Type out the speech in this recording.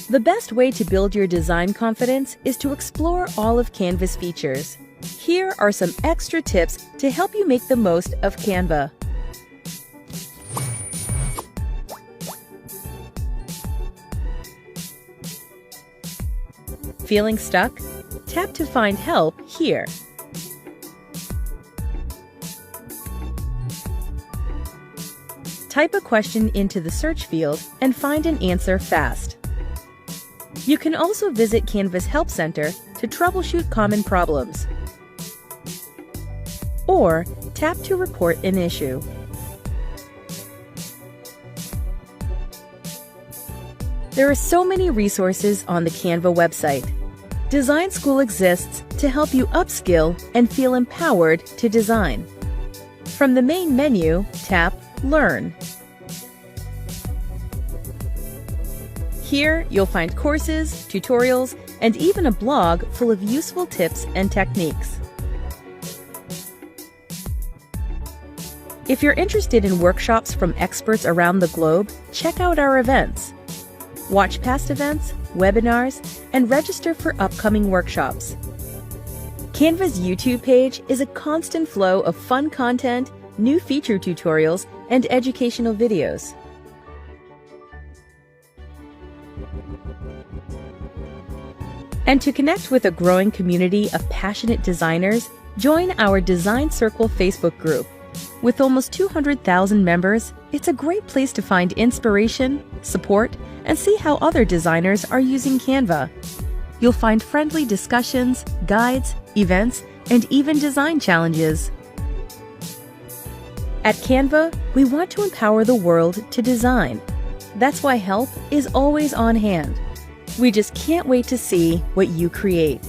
The best way to build your design confidence is to explore all of Canva's features. Here are some extra tips to help you make the most of Canva. Feeling stuck? Tap to find help here. Type a question into the search field and find an answer fast. You can also visit Canva's Help Center to troubleshoot common problems. Or tap to report an issue. There are so many resources on the Canva website. Design School exists to help you upskill and feel empowered to design. From the main menu, tap Learn. Here, you'll find courses, tutorials, and even a blog full of useful tips and techniques. If you're interested in workshops from experts around the globe, check out our events. Watch past events, webinars, and register for upcoming workshops. Canva's YouTube page is a constant flow of fun content, new feature tutorials, and educational videos. And to connect with a growing community of passionate designers, join our Design Circle Facebook group. With almost 200,000 members, it's a great place to find inspiration, support, and see how other designers are using Canva. You'll find friendly discussions, guides, events, and even design challenges. At Canva, we want to empower the world to design. That's why help is always on hand. We just can't wait to see what you create.